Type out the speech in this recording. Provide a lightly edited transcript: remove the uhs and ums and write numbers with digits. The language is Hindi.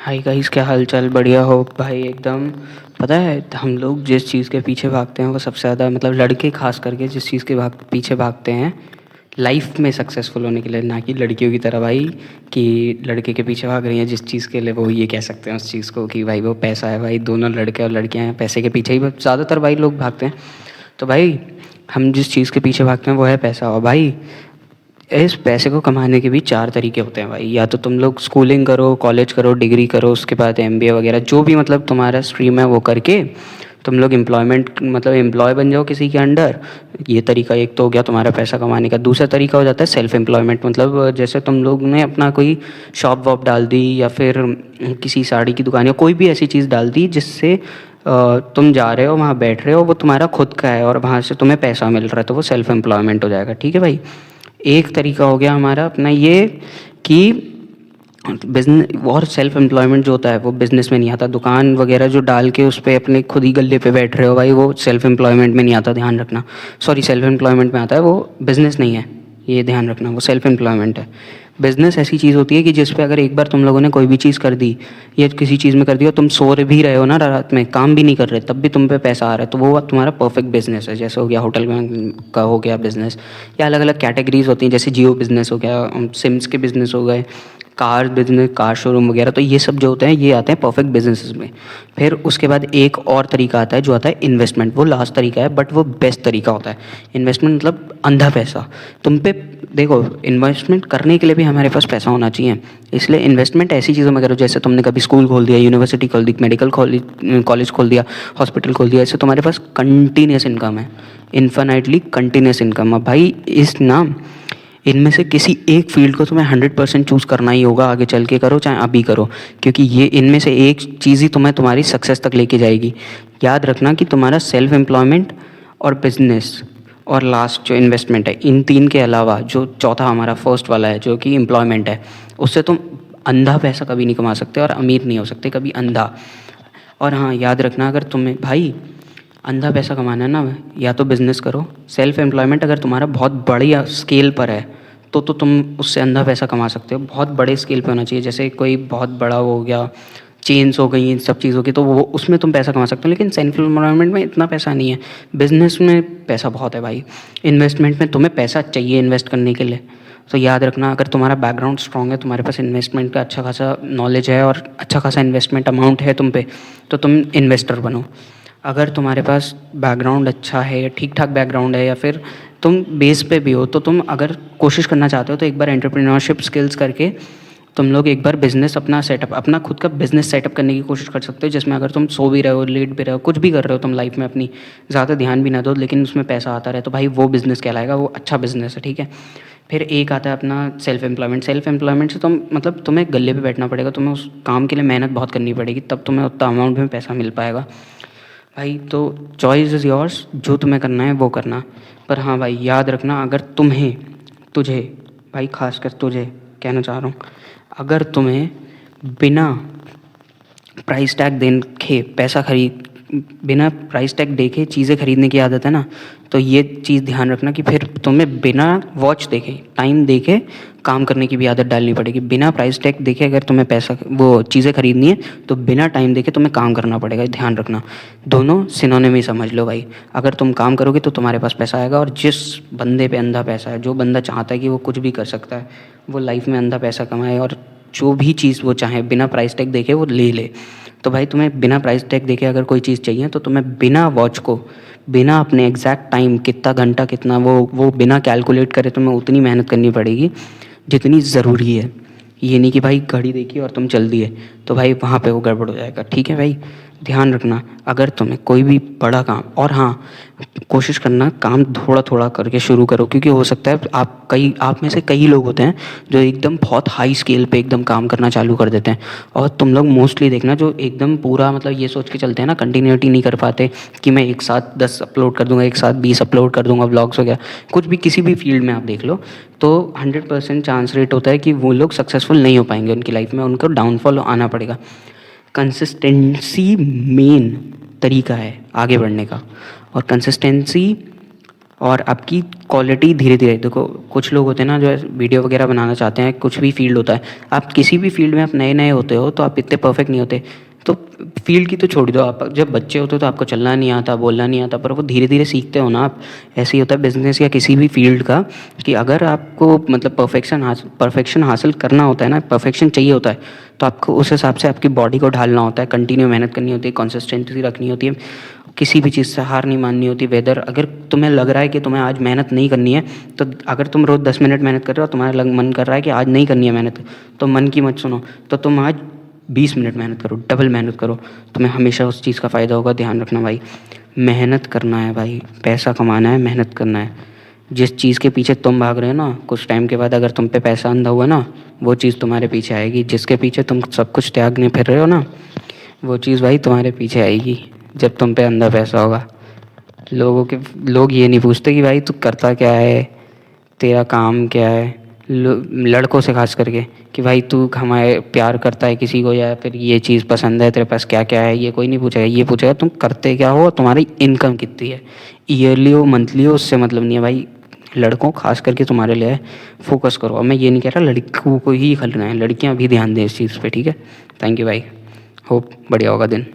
हाय गाइस, क्या हाल चाल? बढ़िया हो भाई एकदम। पता है हम लोग जिस चीज़ के पीछे भागते हैं वो सबसे ज़्यादा मतलब लड़के खास करके जिस चीज़ के पीछे भागते हैं लाइफ में सक्सेसफुल होने के लिए, ना कि लड़कियों की तरह भाई कि लड़के के पीछे भाग रही हैं जिस चीज़ के लिए वो ये कह सकते हैं उस चीज़ को कि भाई वो पैसा है। भाई दोनों लड़के और लड़कियां हैं, पैसे के पीछे ही ज़्यादातर भाई लोग भागते हैं। तो भाई हम जिस चीज़ के पीछे भागते हैं वो है पैसा। और भाई इस पैसे को कमाने के भी 4 तरीके होते हैं भाई। या तो तुम लोग स्कूलिंग करो, कॉलेज करो, डिग्री करो, उसके बाद एमबीए वगैरह जो भी मतलब तुम्हारा स्ट्रीम है वो करके तुम लोग एम्प्लॉयमेंट मतलब एम्प्लॉय बन जाओ किसी के अंडर। ये तरीका एक तो हो गया तुम्हारा पैसा कमाने का। दूसरा तरीका हो जाता है सेल्फ एम्प्लॉयमेंट, मतलब जैसे तुम लोग ने अपना कोई शॉप वॉप डाल दी या फिर किसी साड़ी की दुकान या कोई भी ऐसी चीज़ डाल दी जिससे तुम जा रहे हो, वहाँ बैठ रहे हो, वो तुम्हारा खुद का है और वहाँ से तुम्हें पैसा मिल रहा है, तो वो सेल्फ एम्प्लॉयमेंट हो जाएगा। ठीक है भाई। एक तरीका हो गया हमारा अपना ये कि बिजनेस और सेल्फ एम्प्लॉयमेंट जो होता है वो बिजनेस में नहीं आता। दुकान वगैरह जो डाल के उस पर अपने खुद ही गल्ले पे बैठ रहे हो भाई, वो सेल्फ एम्प्लॉयमेंट में नहीं आता, ध्यान रखना। सॉरी, सेल्फ एम्प्लॉयमेंट में आता है, वो बिजनेस नहीं है, ये ध्यान रखना, वो सेल्फ एम्प्लॉयमेंट है। बिजनेस ऐसी चीज़ होती है कि जिस पे अगर एक बार तुम लोगों ने कोई भी चीज़ कर दी या किसी चीज़ में कर दी और तुम सो रहे भी रहे हो ना, रात में काम भी नहीं कर रहे, तब भी तुम पे पैसा आ रहा है, तो वो तुम्हारा परफेक्ट बिजनेस है। जैसे हो गया होटल का हो गया बिजनेस, या अलग अलग कैटेगरीज होती हैं, जैसे जियो बिजनेस हो गया, सिम्स के बिजनेस हो गए, कार बिजनेस, कार शोरूम वगैरह। तो ये सब जो होते हैं ये आते हैं परफेक्ट बिजनेसेस में। फिर उसके बाद एक और तरीका आता है जो आता है इन्वेस्टमेंट। वो लास्ट तरीका है बट वो बेस्ट तरीका होता है। इन्वेस्टमेंट मतलब अंधा पैसा तुम पे। देखो, इन्वेस्टमेंट करने के लिए भी हमारे पास पैसा होना चाहिए, इसलिए इन्वेस्टमेंट ऐसी चीज़ों में करो जैसे तुमने कभी स्कूल खोल दिया, यूनिवर्सिटी खोल दी, मेडिकल कॉलेज खोल दिया, हॉस्पिटल खोल दिया, इससे तुम्हारे पास कंटिन्यूस इनकम है, इन्फानाइटली कंटिन्यूस इनकम। अब भाई इस नाम इनमें से किसी एक फील्ड को तुम्हें 100% चूज़ करना ही होगा, आगे चल के करो चाहे अभी करो, क्योंकि ये इनमें से एक चीज़ ही तुम्हें तुम्हारी सक्सेस तक लेके जाएगी। याद रखना कि तुम्हारा सेल्फ एम्प्लॉयमेंट और बिजनेस और लास्ट जो इन्वेस्टमेंट है, इन तीन के अलावा जो चौथा हमारा फर्स्ट वाला है जो कि एम्प्लॉयमेंट है, उससे तुम अंधा पैसा कभी नहीं कमा सकते और अमीर नहीं हो सकते कभी, अंधा। और हाँ, याद रखना अगर तुम्हें भाई अंधा पैसा कमाना है ना, या तो बिज़नेस करो। सेल्फ एम्प्लॉयमेंट अगर तुम्हारा बहुत बड़ी स्केल पर है तो तुम उससे अंधा पैसा कमा सकते हो। बहुत बड़े स्केल पे होना चाहिए, जैसे कोई बहुत बड़ा वो हो गया, चेन्स हो गई, इन सब चीज़ों की, तो वो उसमें तुम पैसा कमा सकते हो। लेकिन सेल्फ एम्प्लॉयमेंट में इतना पैसा नहीं है। बिज़नेस में पैसा बहुत है भाई। इन्वेस्टमेंट में तुम्हें पैसा चाहिए इन्वेस्ट करने के लिए। तो याद रखना, अगर तुम्हारा बैकग्राउंड स्ट्रॉन्ग है, तुम्हारे पास इन्वेस्टमेंट का अच्छा खासा नॉलेज है और अच्छा खासा इन्वेस्टमेंट अमाउंट है तुम पे, तो तुम इन्वेस्टर बनो। अगर तुम्हारे पास बैकग्राउंड अच्छा है, ठीक ठाक बैकग्राउंड है, या फिर तुम बेस पे भी हो, तो तुम अगर कोशिश करना चाहते हो तो एक बार एंटरप्रेन्योरशिप स्किल्स करके तुम लोग एक बार बिज़नेस अपना सेटअप, अपना खुद का बिज़नेस सेटअप करने की कोशिश कर सकते हो, जिसमें अगर तुम सो भी रहे हो, लेट भी रहे हो, कुछ भी कर रहे हो तुम लाइफ में अपनी, ज़्यादा ध्यान भी ना दो लेकिन उसमें पैसा आता रहे, तो भाई वो बिज़नेस कहलाएगा, वो अच्छा बिज़नेस है। ठीक है। फिर एक आता है अपना सेल्फ एम्प्लॉयमेंट। सेल्फ एम्प्लॉयमेंट से तुम मतलब तुम्हें गले पे बैठना पड़ेगा, तुम्हें उस काम के लिए मेहनत बहुत करनी पड़ेगी, तब तुम्हें उतना अमाउंट में पैसा मिल पाएगा भाई। तो चॉइस इज़ योर्स, जो तुम्हें करना है वो करना। पर हाँ भाई, याद रखना, अगर तुझे भाई खासकर तुझे कहना चाह रहा हूँ, अगर तुम्हें बिना प्राइस टैग देखे पैसा खरीद बिना प्राइस टैग देखे चीज़ें खरीदने की आदत है ना, तो ये चीज़ ध्यान रखना कि फिर तुम्हें बिना वॉच देखे, टाइम देखे काम करने की भी आदत डालनी पड़ेगी। बिना प्राइस टैग देखे अगर तुम्हें पैसा वो चीज़ें खरीदनी है तो बिना टाइम देखे तुम्हें काम करना पड़ेगा, ध्यान रखना। दोनों सिनोनिम ही समझ लो भाई। अगर तुम काम करोगे तो तुम्हारे पास पैसा आएगा, और जिस बंदे पे अंधा पैसा है, जो बंदा चाहता है कि वो कुछ भी कर सकता है, वो लाइफ में अंधा पैसा कमाए और जो भी चीज़ वो चाहे बिना प्राइस टैग देखे वो ले ले। तो भाई तुम्हें बिना प्राइस टैग देखे अगर कोई चीज़ चाहिए तो तुम्हें बिना वॉच को, बिना अपने एग्जैक्ट टाइम कितना घंटा कितना वो बिना कैलकुलेट करे तुम्हें उतनी मेहनत करनी पड़ेगी जितनी ज़रूरी है। ये नहीं कि भाई घड़ी देखी और तुम चल दिए, तो भाई वहाँ पे वो गड़बड़ हो जाएगा। ठीक है भाई, ध्यान रखना अगर तुम्हें कोई भी बड़ा काम, और हाँ, कोशिश करना काम थोड़ा थोड़ा करके शुरू करो, क्योंकि हो सकता है आप में से कई लोग होते हैं जो एकदम बहुत हाई स्केल पे एकदम काम करना चालू कर देते हैं, और तुम लोग मोस्टली देखना जो एकदम पूरा मतलब ये सोच के चलते हैं ना, कंटिन्यूटी नहीं कर पाते कि मैं एक साथ 10 अपलोड कर दूंगा, एक साथ 20 अपलोड कर दूंगा, व्लॉग्स वगैरह, कुछ भी किसी भी फील्ड में आप देख लो, तो 100% चांस रेट होता है कि वो लोग सक्सेसफुल नहीं हो पाएंगे उनकी लाइफ में, उनको डाउनफॉल आना पड़ेगा। कंसिस्टेंसी मेन तरीका है आगे बढ़ने का, और कंसिस्टेंसी और आपकी क्वालिटी धीरे-धीरे देखो, कुछ लोग होते हैं ना जो वीडियो वगैरह बनाना चाहते हैं, कुछ भी फ़ील्ड होता है। आप किसी भी फ़ील्ड में आप नए-नए होते हो तो आप इतने परफ़ेक्ट नहीं होते। तो फ़ील्ड की तो छोड़ दो, आप जब बच्चे होते हो तो आपको चलना नहीं आता, बोलना नहीं आता, पर वो धीरे-धीरे सीखते हो ना आप। ऐसे ही होता है बिज़नेस या किसी भी फ़ील्ड का, कि अगर आपको मतलब परफ़ेक्शन हासिल करना होता है ना, परफ़ेक्शन चाहिए होता है, तो आपको उस हिसाब से आपकी बॉडी को ढालना होता है, कंटिन्यू मेहनत करनी होती है, कंसिस्टेंसी रखनी होती है, किसी भी चीज़ से हार नहीं माननी होती। वेदर अगर तुम्हें लग रहा है कि तुम्हें आज मेहनत नहीं करनी है, तो अगर तुम रोज़ 10 मिनट मेहनत कर रहे हो और तुम्हारा मन कर रहा है कि आज नहीं करनी है मेहनत, तो मन की मत सुनो, तो तुम आज 20 मिनट मेहनत करो, डबल मेहनत करो, तुम्हें हमेशा उस चीज़ का फ़ायदा होगा। ध्यान रखना भाई, मेहनत करना है भाई, पैसा कमाना है, मेहनत करना है। जिस चीज़ के पीछे तुम भाग रहे हो ना, कुछ टाइम के बाद अगर तुम पे पैसा अंधा हुआ ना, वो चीज़ तुम्हारे पीछे आएगी। जिसके पीछे तुम सब कुछ त्यागने फिर रहे हो ना, वो चीज़ भाई तुम्हारे पीछे आएगी जब तुम पे अंधा पैसा होगा। लोग ये नहीं पूछते कि भाई तू करता क्या है, तेरा काम क्या है। लड़कों से खास करके, कि भाई तू हमारे प्यार करता है किसी को, या फिर ये चीज़ पसंद है, तेरे पास क्या क्या है, ये कोई नहीं पूछेगा। ये पूछेगा तुम करते क्या हो, तुम्हारी इनकम कितनी है, ईयरली हो मंथली हो, उससे मतलब नहीं है भाई। लड़कों खास करके तुम्हारे लिए फोकस करो। अब मैं ये नहीं कह रहा लड़कों को ही करना है, लड़कियां भी ध्यान दें इस चीज़ पे, ठीक है। थैंक यू भाई, होप बढ़िया होगा दिन।